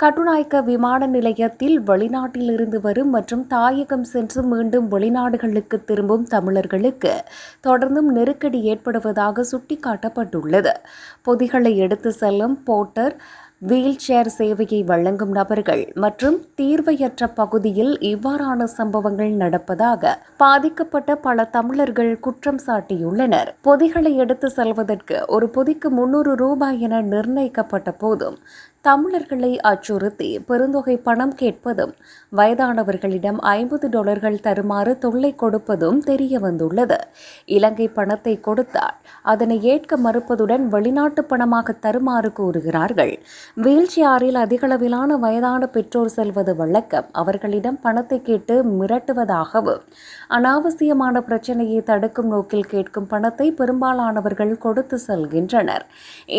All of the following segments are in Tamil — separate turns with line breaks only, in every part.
கட்டுநாயக்க விமான நிலையத்தில் வெளிநாட்டில் இருந்து வரும் மற்றும் தாயகம் சென்று மீண்டும் வெளிநாடுகளுக்கு திரும்பும் தமிழர்களுக்கு தொடர்ந்தும் நெருக்கடி ஏற்படுவதாக சுட்டிக்காட்டப்பட்டுள்ளது. பொதிகளை எடுத்து செல்லும் போர்ட்டர், வீல் சேர் சேவையை வழங்கும் நபர்கள் மற்றும் தீர்வையற்ற பகுதியில் இவ்வாறான சம்பவங்கள் நடப்பதாக பாதிக்கப்பட்ட பல தமிழர்கள் குற்றம் சாட்டியுள்ளனர். பொதிகளை எடுத்து செல்வதற்கு ஒரு பொதிக்கு 300 ரூபாய் என நிர்ணயிக்கப்பட்ட போதும் தமிழர்களை அச்சுறுத்தி பெருந்தொகை பணம் கேட்பதும், வயதானவர்களிடம் $50 தருமாறு தொல்லை கொடுப்பதும் தெரியவந்துள்ளது. இலங்கை பணத்தை கொடுத்தால் அதனை ஏற்க மறுப்பதுடன் வெளிநாட்டு பணமாக தருமாறு கூறுகிறார்கள். வீல்சேரில் அதிகளவிலான வயதான பெற்றோர் செல்வது வழக்கம். அவர்களிடம் பணத்தை கேட்டு மிரட்டுவதாகவும், அனாவசியமான பிரச்சனையை தடுக்கும் நோக்கில் கேட்கும் பணத்தை பெரும்பாலானவர்கள் கொடுத்து செல்கின்றனர்.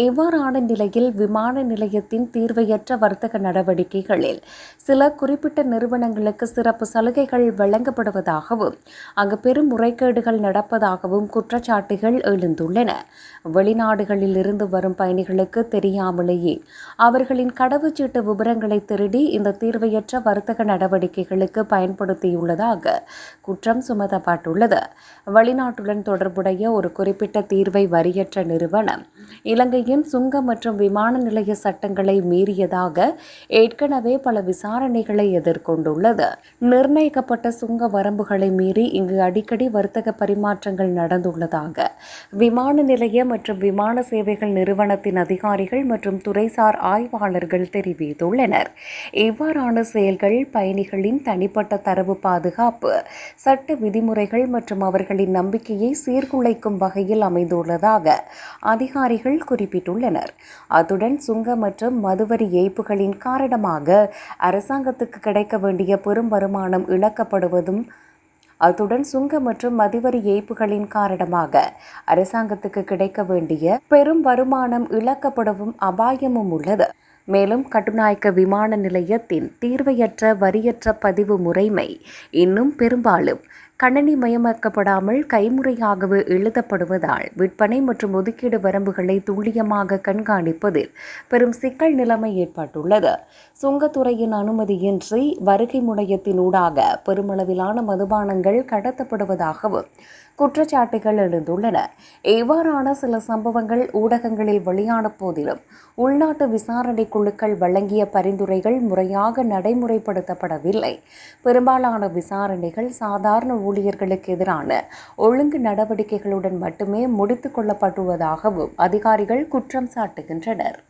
இவ்வாறான நிலையில் விமான நிலையத்தின் தீர்வையற்ற வர்த்தக நடவடிக்கைகளில் சில குறிப்பிட்ட நிறுவனங்களுக்கு சிறப்பு சலுகைகள் வழங்கப்படுவதாகவும், அங்கு பெரும் முறைகேடுகள் நடப்பதாகவும் குற்றச்சாட்டுகள் எழுந்துள்ளன. வெளிநாடுகளில் இருந்து வரும் பயணிகளுக்கு தெரியாமலேயே அவர்களின் கடவுச்சீட்டு விவரங்களை திருடி இந்த தீர்வையற்ற வர்த்தக நடவடிக்கைகளுக்கு பயன்படுத்தியுள்ளதாக குற்றம் சுமத்தப்பட்டுள்ளது. வெளிநாட்டுடன் தொடர்புடைய ஒரு குறிப்பிட்ட தீர்வை வரியற்ற நிறுவனம் இலங்கையின் சுங்கம் மற்றும் விமான நிலைய சட்டங்களை மீறியதாக ஏற்கனவே பல விசாரணைகளை எதிர்கொண்டுள்ளது. நிர்ணயிக்கப்பட்ட சுங்க வரம்புகளை மீறி இங்கு அடிக்கடி வர்த்தக பரிமாற்றங்கள் நடந்துள்ளதாக விமான நிலைய மற்றும் விமான சேவைகள் நிறுவனத்தின் அதிகாரிகள் மற்றும் துறைசார் ஆய்வாளர்கள் தெரிவித்துள்ளனர். இவ்வாறான செயல்கள் பயணிகளின் தனிப்பட்ட தரவு பாதுகாப்பு, சட்ட விதிமுறைகள் மற்றும் அவர்களின் நம்பிக்கையை சீர்குலைக்கும் வகையில் அமைந்துள்ளதாக அதிகாரிகள் குறிப்பிட்டுள்ளனர். அத்துடன் சுங்க மற்றும் மதுவரி ஏய்ப்புகளின் காரணமாக அரசாங்கத்துக்கு கிடைக்க வேண்டிய பெரும் வருமானம் இழக்கப்படுவதும் அத்துடன் சுங்க மற்றும் மதுவரி ஏய்ப்புகளின் காரணமாக அரசாங்கத்துக்கு கிடைக்க வேண்டிய பெரும் வருமானம் இழக்கப்படவும் அபாயமும் உள்ளது. மேலும் கட்டுநாயக்க விமான நிலையத்தின் தீர்வையற்ற வரியற்ற பதிவு முறைமை இன்னும் பெரும்பாலும் கணனிமயமாக்கப்படாமல் கைமுறையாகவே எழுதப்படுவதால் விற்பனை மற்றும் ஒதுக்கீடு வரம்புகளை துல்லியமாக கண்காணிப்பதில் பெரும் சிக்கல் நிலைமை ஏற்பட்டுள்ளது. சுங்கத்துறையின் அனுமதியின்றி வருகை முனையத்தினூடாக பெருமளவிலான மதுபானங்கள் கடத்தப்படுவதாகவும் குற்றச்சாட்டுகள் எழுந்துள்ளன. இவ்வாறான சில சம்பவங்கள் ஊடகங்களில் வெளியான போதிலும் உள்நாட்டு விசாரணை குழுக்கள் வழங்கிய பரிந்துரைகள் முறையாக நடைமுறைப்படுத்தப்படவில்லை. பெரும்பாலான விசாரணைகள் சாதாரண ஊழியர்களுக்கு எதிரான ஒழுங்கு நடவடிக்கைகளுடன் மட்டுமே முடித்துக் கொள்ளப்பட்டுள்ளதாகவும் அதிகாரிகள் குற்றம் சாட்டுகின்றனர்.